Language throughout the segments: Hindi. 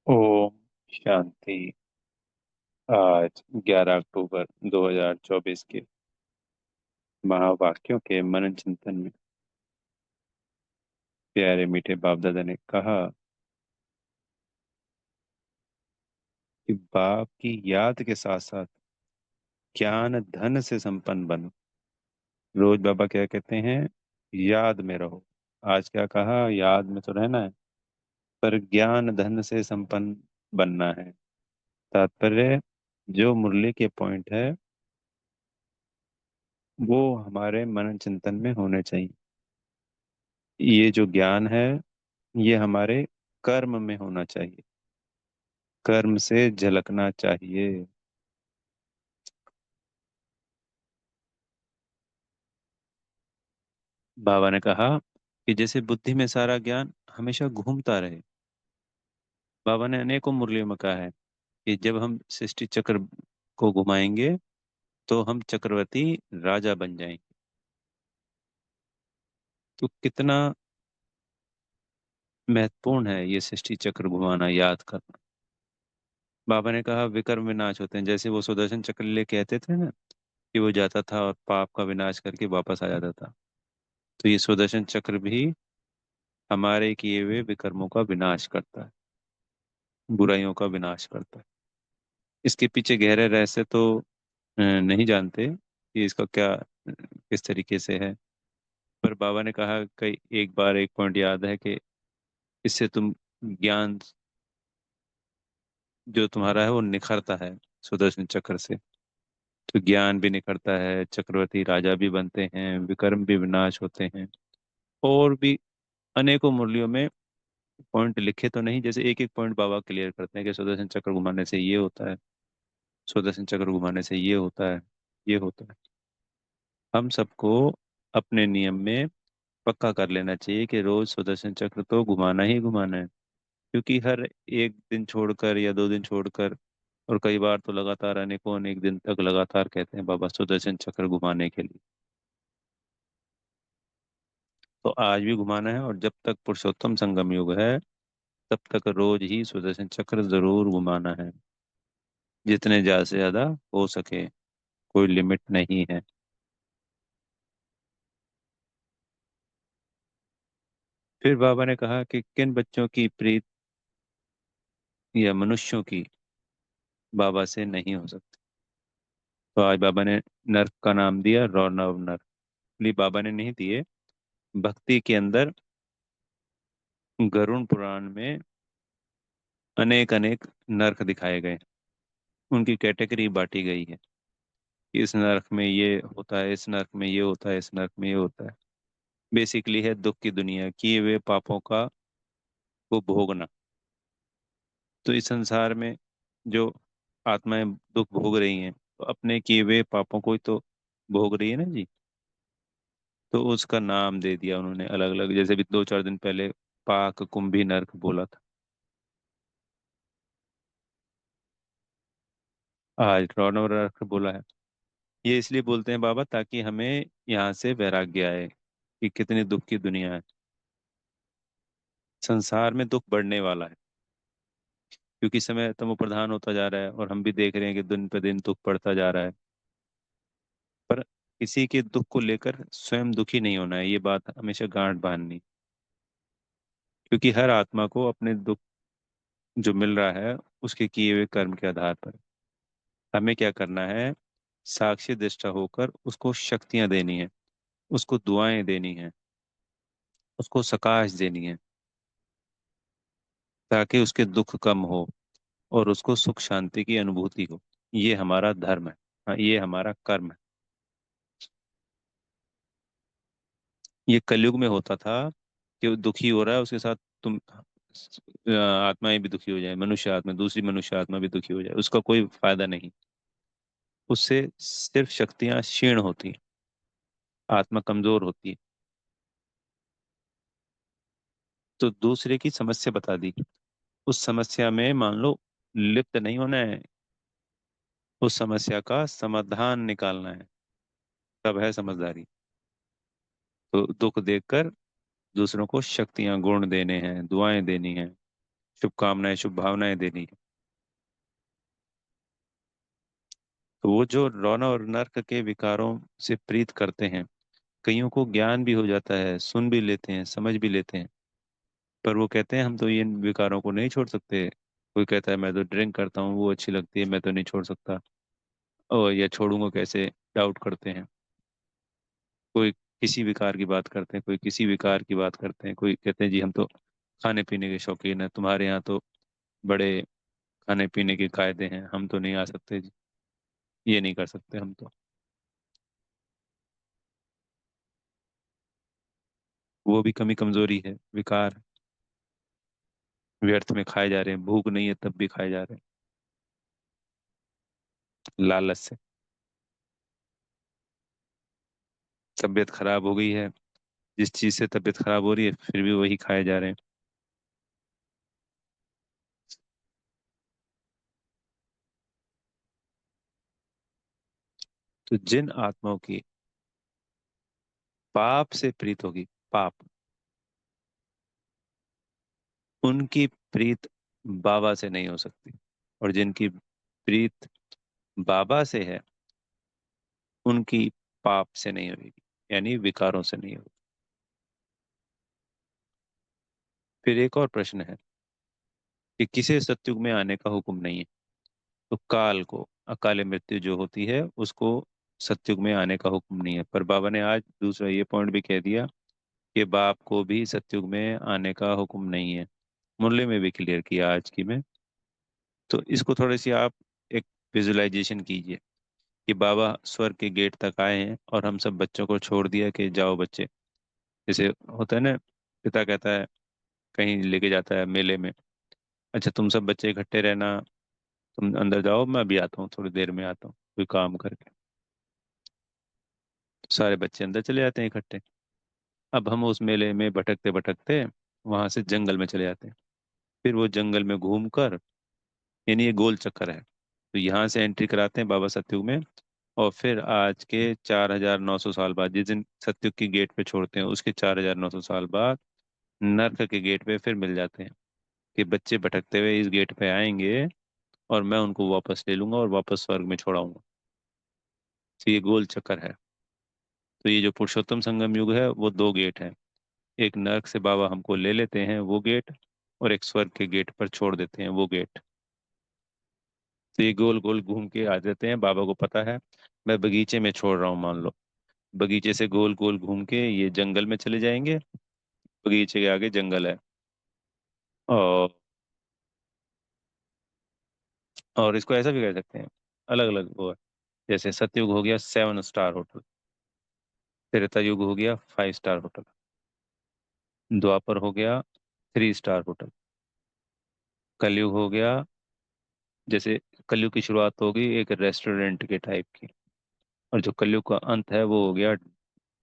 ओम शांति। आज 11 अक्टूबर 2024 के महावाक्यों के मनन चिंतन में प्यारे मीठे बाप दादा ने कहा कि बाप की याद के साथ साथ ज्ञान धन से संपन्न बनो। रोज बाबा क्या कहते हैं? याद में रहो। आज क्या कहा? याद में तो रहना है, पर ज्ञान धन से संपन्न बनना है। तात्पर्य, जो मुरली के पॉइंट है वो हमारे मनन चिंतन में होने चाहिए। ये जो ज्ञान है ये हमारे कर्म में होना चाहिए, कर्म से झलकना चाहिए। बाबा ने कहा कि जैसे बुद्धि में सारा ज्ञान हमेशा घूमता रहे। बाबा ने अनेकों मुरलियों में कहा है कि जब हम सृष्टि चक्र को घुमाएंगे तो हम चक्रवर्ती राजा बन जाएंगे। तो कितना महत्वपूर्ण है ये सृष्टि चक्र घुमाना, याद करना। बाबा ने कहा विकर्म विनाश होते हैं, जैसे वो सुदर्शन चक्र ले कहते थे ना कि वो जाता था और पाप का विनाश करके वापस आ जाता था। तो ये सुदर्शन चक्र भी हमारे किए हुए विकर्मों का विनाश करता है, बुराइयों का विनाश करता है। इसके पीछे गहरे रहस्य तो नहीं जानते कि इसका क्या किस तरीके से है। पर बाबा ने कहा कई एक बार एक पॉइंट याद है कि इससे तुम ज्ञान जो तुम्हारा है वो निखरता है सुदर्शन चक्र से। तो ज्ञान भी निखरता है, चक्रवर्ती राजा भी बनते हैं, विक्रम भी विनाश होते हैं। और भी अनेकों मुरलियों में पॉइंट लिखे तो नहीं, जैसे एक एक पॉइंट बाबा क्लियर करते हैं कि सुदर्शन चक्र घुमाने से ये होता है, सुदर्शन चक्र घुमाने से ये होता है, ये होता है। हम सबको अपने नियम में पक्का कर लेना चाहिए कि रोज सुदर्शन चक्र तो घुमाना ही घुमाना है। क्योंकि हर एक दिन छोड़कर या 2 दिन छोड़कर, और कई बार तो लगातार अनेकों अनेक दिन तक लगातार कहते हैं बाबा सुदर्शन चक्र घुमाने के लिए। तो आज भी घुमाना है, और जब तक पुरुषोत्तम संगम युग है तब तक रोज ही सुदर्शन चक्र जरूर घुमाना है, जितने ज्यादा से ज्यादा हो सके। कोई लिमिट नहीं है। फिर बाबा ने कहा कि किन बच्चों की प्रीत या मनुष्यों की बाबा से नहीं हो सकती। तो आज बाबा ने नर्क का नाम दिया रौनव नर्क। इसलिए बाबा ने नहीं दिए, भक्ति के अंदर गरुड़ पुराण में अनेक अनेक नर्क दिखाए गए, उनकी कैटेगरी बांटी गई है। इस नर्क में ये होता है, इस नर्क में ये होता है, इस नर्क में ये होता है। बेसिकली है दुख की दुनिया, किए हुए पापों का वो भोगना। तो इस संसार में जो आत्माएं दुख भोग रही हैं तो अपने किए हुए पापों को ही तो भोग रही है ना जी। तो उसका नाम दे दिया उन्होंने अलग अलग, जैसे भी 2-4 दिन पहले पाक कुंभी नर्क बोला था, आज रौनव नर्क बोला है। ये इसलिए बोलते हैं बाबा ताकि हमें यहाँ से वैराग्य आए कि कितनी दुख की दुनिया है। संसार में दुख बढ़ने वाला है, क्योंकि समय तमो प्रधान होता जा रहा है और हम भी देख रहे हैं कि दिन पे दिन दुख बढ़ता जा रहा है। पर किसी के दुख को लेकर स्वयं दुखी नहीं होना है, ये बात हमेशा गांठ बांधनी। क्योंकि हर आत्मा को अपने दुख जो मिल रहा है उसके किए हुए कर्म के आधार पर। हमें क्या करना है? साक्षी दृष्टा होकर उसको शक्तियां देनी है, उसको दुआएं देनी है, उसको सकाश देनी है, ताकि उसके दुख कम हो और उसको सुख शांति की अनुभूति हो। ये हमारा धर्म है। हाँ, ये हमारा कर्म है। ये कलयुग में होता था कि वो दुखी हो रहा है उसके साथ तुम आत्माएं भी दुखी हो जाए, मनुष्य आत्मा दूसरी मनुष्य आत्मा भी दुखी हो जाए, उसका कोई फायदा नहीं। उससे सिर्फ शक्तियां क्षीण होती हैं, आत्मा कमजोर होती है। तो दूसरे की समस्या बता दी, उस समस्या में मान लो लिप्त नहीं होना है, उस समस्या का समाधान निकालना है, तब है समझदारी। तो दुख देखकर दूसरों को शक्तियां गुण देने हैं, दुआएं देनी हैं, शुभकामनाएं, शुभ भावनाएं देनी है। तो वो जो रौना और नर्क के विकारों से प्रीत करते हैं, कईयों को ज्ञान भी हो जाता है, सुन भी लेते हैं, समझ भी लेते हैं, पर वो कहते हैं हम तो इन विकारों को नहीं छोड़ सकते। कोई कहता है मैं तो ड्रिंक करता हूँ, वो अच्छी लगती है, मैं तो नहीं छोड़ सकता, और या छोड़ूंगा कैसे, डाउट करते हैं। कोई किसी विकार की बात करते हैं, कोई किसी विकार की बात करते हैं, कोई कहते हैं जी हम तो खाने पीने के शौकीन हैं, तुम्हारे यहाँ तो बड़े खाने पीने के कायदे हैं, हम तो नहीं आ सकते जी, ये नहीं कर सकते हम तो। वो भी कमी कमजोरी है, विकार। व्यर्थ में खाए जा रहे हैं, भूख नहीं है तब भी खाए जा रहे हैं, लालच से। तबीयत खराब हो गई है, जिस चीज से तबीयत खराब हो रही है फिर भी वही खाए जा रहे हैं। तो जिन आत्माओं की पाप से प्रीत होगी, पाप, उनकी प्रीत बाबा से नहीं हो सकती। और जिनकी प्रीत बाबा से है, उनकी पाप से नहीं होगी, यानी विकारों से नहीं होगी। फिर एक और प्रश्न है कि किसे सतयुग में आने का हुक्म नहीं है। तो काल को, अकाले मृत्यु जो होती है उसको सतयुग में आने का हुक्म नहीं है, पर बाबा ने आज दूसरा ये पॉइंट भी कह दिया कि बाप को भी सतयुग में आने का हुक्म नहीं है। मुरली में भी क्लियर किया आज की में। तो इसको थोड़ी सी आप एक विजुअलाइजेशन कीजिए कि बाबा स्वर्ग के गेट तक आए हैं और हम सब बच्चों को छोड़ दिया कि जाओ बच्चे। जैसे होता है ना, पिता कहता है, कहीं लेके जाता है मेले में, अच्छा तुम सब बच्चे इकट्ठे रहना, तुम अंदर जाओ, मैं अभी आता हूँ, थोड़ी देर में आता हूँ कोई काम करके। तो सारे बच्चे अंदर चले जाते हैं इकट्ठे। अब हम उस मेले में भटकते भटकते वहां से जंगल में चले जाते हैं। फिर वो जंगल में घूम कर, यानी ये गोल चक्कर है, तो यहाँ से एंट्री कराते हैं बाबा सतयुग में। और फिर आज के 4900 साल बाद, जिस दिन सतयुग की गेट पे छोड़ते हैं उसके 4900 साल बाद नर्क के गेट पे फिर मिल जाते हैं कि बच्चे भटकते हुए इस गेट पे आएंगे और मैं उनको वापस ले लूंगा और वापस स्वर्ग में छोड़ाऊंगा। तो ये गोल चक्कर है। तो ये जो पुरुषोत्तम संगम युग है वो दो गेट है, एक नर्क से बाबा हमको ले लेते हैं वो गेट, और एक स्वर्ग के गेट पर छोड़ देते हैं वो गेट। तो ये गोल गोल घूम के आ जाते हैं, बाबा को पता है मैं बगीचे में छोड़ रहा हूँ मान लो, बगीचे से गोल गोल घूम के ये जंगल में चले जाएंगे, बगीचे के आगे जंगल है। और इसको ऐसा भी कह सकते हैं, अलग अलग वो है। जैसे सतयुग हो गया 7 स्टार होटल, त्रेता युग हो गया 5 स्टार होटल, द्वापर हो गया 3 स्टार होटल, कलयुग हो गया, जैसे कलयुग की शुरुआत होगी एक रेस्टोरेंट के टाइप की, और जो कलयुग का अंत है वो हो गया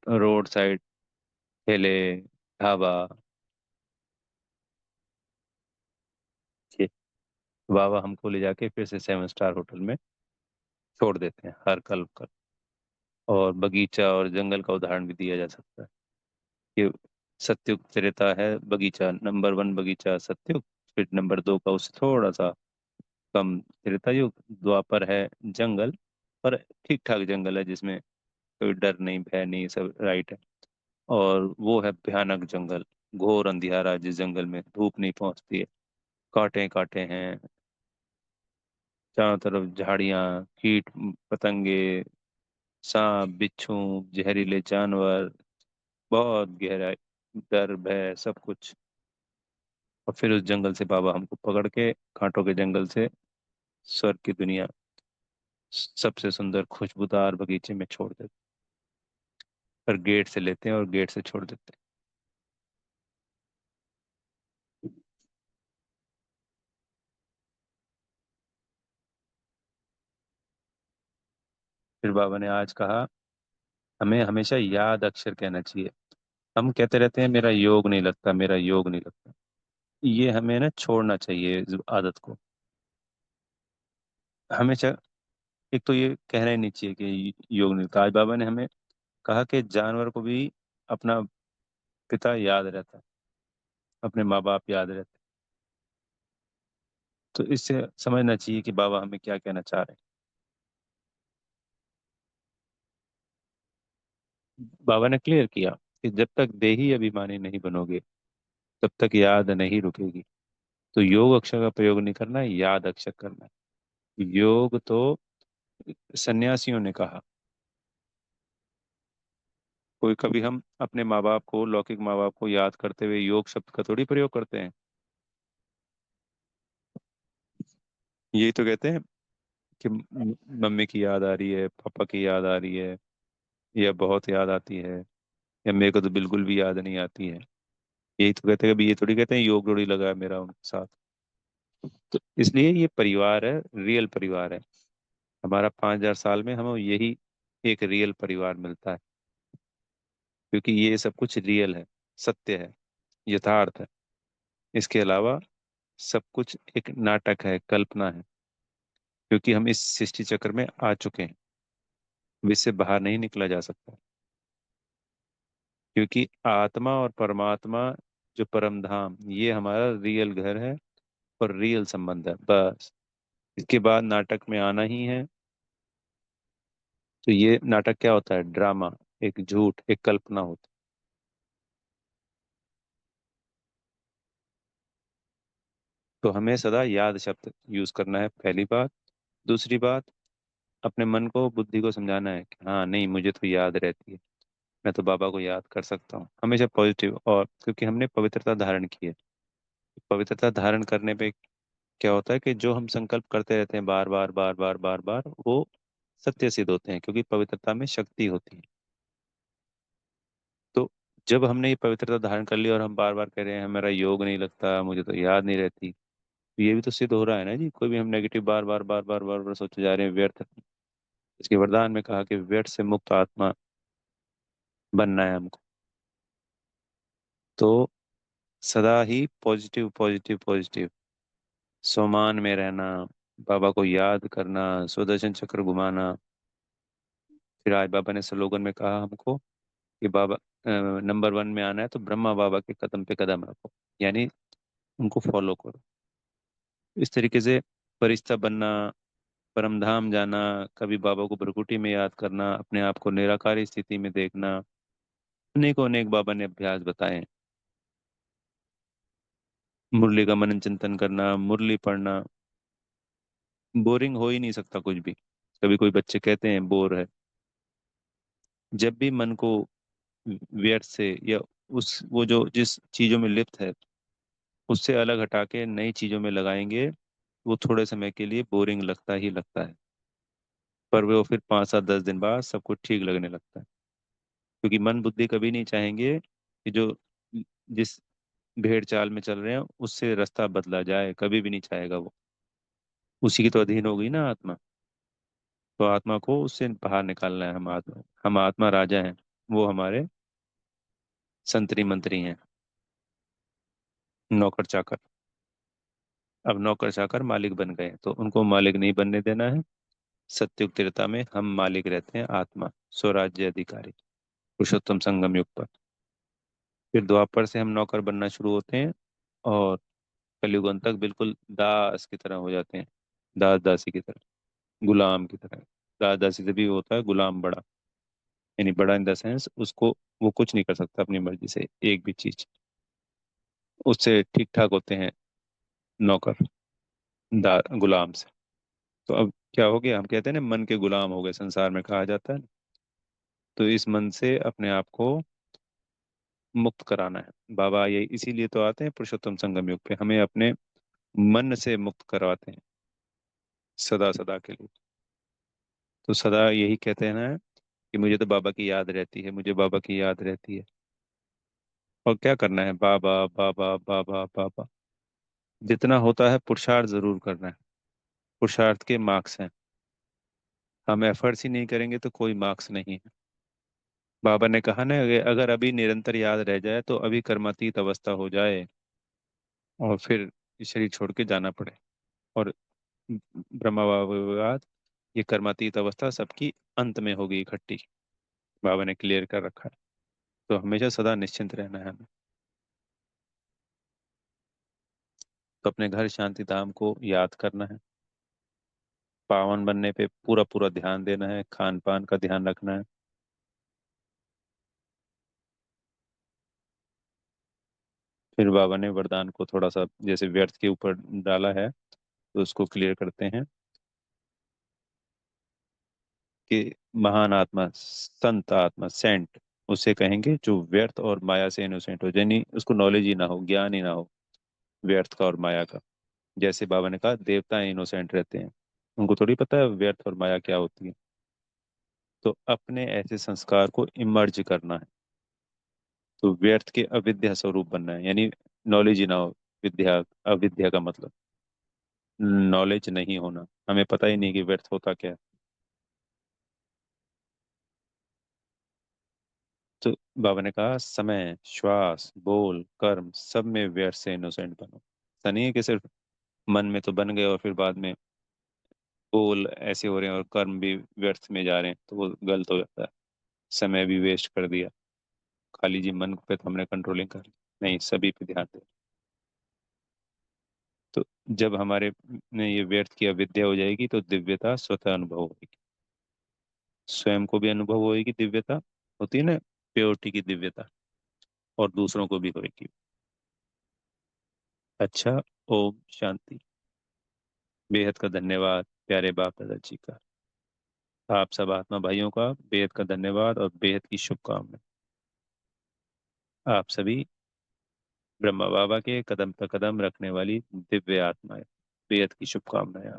रोड साइड ठेले, ढाबा। ये बाबा हमको ले जाके फिर से 7 स्टार होटल में छोड़ देते हैं हर कल कर। और बगीचा और जंगल का उदाहरण भी दिया जा सकता है कि सत्युग त्रेता है बगीचा, नंबर 1 बगीचा सत्युग, फिर नंबर 2 का उससे थोड़ा सा कम त्रेता युग, द्वापर है जंगल, पर ठीक ठाक जंगल है जिसमें कोई डर नहीं भय नहीं, सब राइट है। और वो है भयानक जंगल, घोर अंधियारा, जिस जंगल में धूप नहीं पहुंचती है, कांटे कांटे हैं, चारों तरफ झाड़ियां, कीट पतंगे, सांप बिच्छू, जहरीले जानवर, बहुत गहरा डर भय सब कुछ। और फिर उस जंगल से बाबा हमको पकड़ के कांटों के जंगल से स्वर्ग की दुनिया, सबसे सुंदर खुशबूदार बगीचे में छोड़ देते, पर गेट से लेते हैं और गेट से छोड़ देते हैं। फिर बाबा ने आज कहा हमें हमेशा याद अक्षर कहना चाहिए। हम कहते रहते हैं मेरा योग नहीं लगता, मेरा योग नहीं लगता। ये हमें ना छोड़ना चाहिए इस आदत को। हमेशा, एक तो ये कहना ही नहीं चाहिए कि योग नहीं लगता। आज बाबा ने हमें कहा कि जानवर को भी अपना पिता याद रहता है, अपने माँ बाप याद रहते हैं। तो इससे समझना चाहिए कि बाबा हमें क्या कहना चाह रहे हैं। बाबा ने क्लियर किया कि जब तक देही अभिमानी नहीं बनोगे तब तक याद नहीं रुकेगी। तो योग अक्षर का प्रयोग नहीं करना है, याद अक्षर करना है। योग तो सन्यासियों ने कहा। कोई कभी हम अपने माँ बाप को, लौकिक माँ बाप को याद करते हुए योग शब्द का थोड़ी प्रयोग करते हैं। यही तो कहते हैं कि मम्मी की याद आ रही है, पापा की याद आ रही है, या बहुत याद आती है, या मेरे को तो बिल्कुल भी याद नहीं आती है। यही तो कहते हैं। कभी ये थोड़ी कहते हैं योग जोड़ी लगा है मेरा उनके साथ। तो इसलिए ये परिवार है, रियल परिवार है हमारा। 5,000 साल में हमें यही एक रियल परिवार मिलता है, क्योंकि ये सब कुछ रियल है, सत्य है, यथार्थ है। इसके अलावा सब कुछ एक नाटक है, कल्पना है, क्योंकि हम इस सृष्टि चक्र में आ चुके हैं। अब इससे बाहर नहीं निकला जा सकता, क्योंकि आत्मा और परमात्मा, जो परम धाम, ये हमारा रियल घर है और रियल संबंध है। बस इसके बाद नाटक में आना ही है। तो ये नाटक क्या होता है? ड्रामा, एक झूठ, एक कल्पना होती है। तो हमें सदा याद शब्द यूज करना है, पहली बात। दूसरी बात, अपने मन को, बुद्धि को समझाना है कि हाँ नहीं, मुझे तो याद रहती है, मैं तो बाबा को याद कर सकता हूँ हमेशा। पॉजिटिव, और क्योंकि हमने पवित्रता धारण की है। पवित्रता धारण करने पे क्या होता है कि जो हम संकल्प करते रहते हैं बार बार बार बार बार बार, वो सत्य सिद्ध होते हैं, क्योंकि पवित्रता में शक्ति होती है। तो जब हमने ये पवित्रता धारण कर ली और हम बार बार कह रहे हैं मेरा योग नहीं लगता, मुझे तो याद नहीं रहती, तो ये भी तो सिद्ध हो रहा है ना जी। कोई भी हम नेगेटिव बार बार बार बार बार बार सोचे जा रहे हैं, व्यर्थ। इसके वरदान में कहा कि व्यर्थ से मुक्त आत्मा बनना है हमको। तो सदा ही पॉजिटिव पॉजिटिव पॉजिटिव, सोमान में रहना, बाबा को याद करना, सुदर्शन चक्र घुमाना। फिर आज बाबा ने स्लोगन में कहा हमको कि बाबा, नंबर 1 में आना है तो ब्रह्मा बाबा के कदम पे कदम रखो, यानी उनको फॉलो करो। इस तरीके से फरिश्ता बनना, परमधाम जाना, कभी बाबा को भ्रकुटी में याद करना, अपने आप को निराकारी स्थिति में देखना, अनेकों अनेक बाबा ने अभ्यास बताए हैं। मुरली का मनन चिंतन करना, मुरली पढ़ना। बोरिंग हो ही नहीं सकता कुछ भी। कभी कोई बच्चे कहते हैं बोर है, जब भी मन को व्यर्थ से, या उस वो जो जिस चीजों में लिप्त है उससे अलग हटा के नई चीजों में लगाएंगे, वो थोड़े समय के लिए बोरिंग लगता ही लगता है। पर वो फिर 5 7 10 दिन बाद सबको ठीक लगने लगता है, क्योंकि मन बुद्धि कभी नहीं चाहेंगे कि जो जिस भेड़ चाल में चल रहे हैं उससे रास्ता बदला जाए, कभी भी नहीं चाहेगा वो। उसी की तो अधीन हो गई ना आत्मा। तो आत्मा को उससे बाहर निकालना है। हम आत्मा राजा हैं, वो हमारे संतरी मंत्री हैं, नौकर चाकर। अब नौकर चाकर मालिक बन गए, तो उनको मालिक नहीं बनने देना है। सत्युग त्रेता में हम मालिक रहते हैं, आत्मा स्वराज्य अधिकारी, पुरुषोत्तम संगम युग पर। फिर द्वापर से हम नौकर बनना शुरू होते हैं, और कलयुग अंत तक बिल्कुल दास की तरह हो जाते हैं, दास दासी की तरह, गुलाम की तरह। दास दासी से भी होता है गुलाम बड़ा, यानी बड़ा इन द सेंस उसको, वो कुछ नहीं कर सकता अपनी मर्जी से एक भी चीज। उससे ठीक ठाक होते हैं नौकर गुलाम से। तो अब क्या हो गया? हम कहते हैं ना मन के गुलाम हो गए, संसार में कहा जाता है। तो इस मन से अपने आप को मुक्त कराना है। बाबा ये इसीलिए तो आते हैं पुरुषोत्तम संगम युग पे, हमें अपने मन से मुक्त करवाते हैं, सदा सदा के लिए। तो सदा यही कहते हैं ना कि मुझे तो बाबा की याद रहती है, मुझे बाबा की याद रहती है। और क्या करना है? बाबा बाबा बाबा बाबा। जितना होता है पुरुषार्थ जरूर करना है। पुरुषार्थ के मार्क्स हैं। हम एफर्ट्स ही नहीं करेंगे तो कोई मार्क्स नहीं है। बाबा ने कहा ना कि अगर अभी निरंतर याद रह जाए तो अभी कर्मातीत अवस्था हो जाए, और फिर ये शरीर छोड़ के जाना पड़े। और ब्रह्मा बाबा के बाद ये कर्मातीत अवस्था सबकी अंत में होगी इकट्ठी। बाबा ने क्लियर कर रखा है। तो हमेशा सदा निश्चिंत रहना है हमें। तो अपने घर शांति धाम को याद करना है, पावन बनने पे पूरा पूरा ध्यान देना है, खान पान का ध्यान रखना है। फिर बाबा ने वरदान को थोड़ा सा जैसे व्यर्थ के ऊपर डाला है, तो उसको क्लियर करते हैं कि महान आत्मा, संत आत्मा, सेंट, उसे कहेंगे जो व्यर्थ और माया से इनोसेंट हो, यानी उसको नॉलेज ही ना हो, ज्ञान ही ना हो व्यर्थ का और माया का। जैसे बाबा ने कहा देवता इनोसेंट रहते हैं, उनको थोड़ी पता है व्यर्थ और माया क्या होती है। तो अपने ऐसे संस्कार को इमर्ज करना है। तो व्यर्थ के अविद्या स्वरूप बनना है, यानी नॉलेज ही ना हो। विद्या, अविद्या का मतलब नॉलेज नहीं होना, हमें पता ही नहीं कि व्यर्थ होता क्या है। तो बाबा ने कहा समय, श्वास, बोल, कर्म सब में व्यर्थ से इनोसेंट बनो। ऐसा नहीं है कि सिर्फ मन में तो बन गए और फिर बाद में बोल ऐसे हो रहे हैं और कर्म भी व्यर्थ में जा रहे हैं, तो वो गलत हो जाता है। समय भी वेस्ट कर दिया, खाली जी मन पे तो हमने कंट्रोलिंग कर ली, नहीं सभी पे ध्यान दे। तो जब हमारे में ये व्यर्थ की अविद्या हो जाएगी तो दिव्यता स्वतः अनुभव होगी। स्वयं को भी अनुभव होगी दिव्यता, होती है ना, प्योरिटी की दिव्यता, और दूसरों को भी होगी। अच्छा। ओम शांति। बेहद का धन्यवाद प्यारे बाप दादा जी का। आप सब आत्मा भाइयों का बेहद का धन्यवाद और बेहद की शुभकामनाएं। आप सभी ब्रह्मा बाबा के कदम पर कदम रखने वाली दिव्य आत्माएं, बेहद की शुभकामनाएं।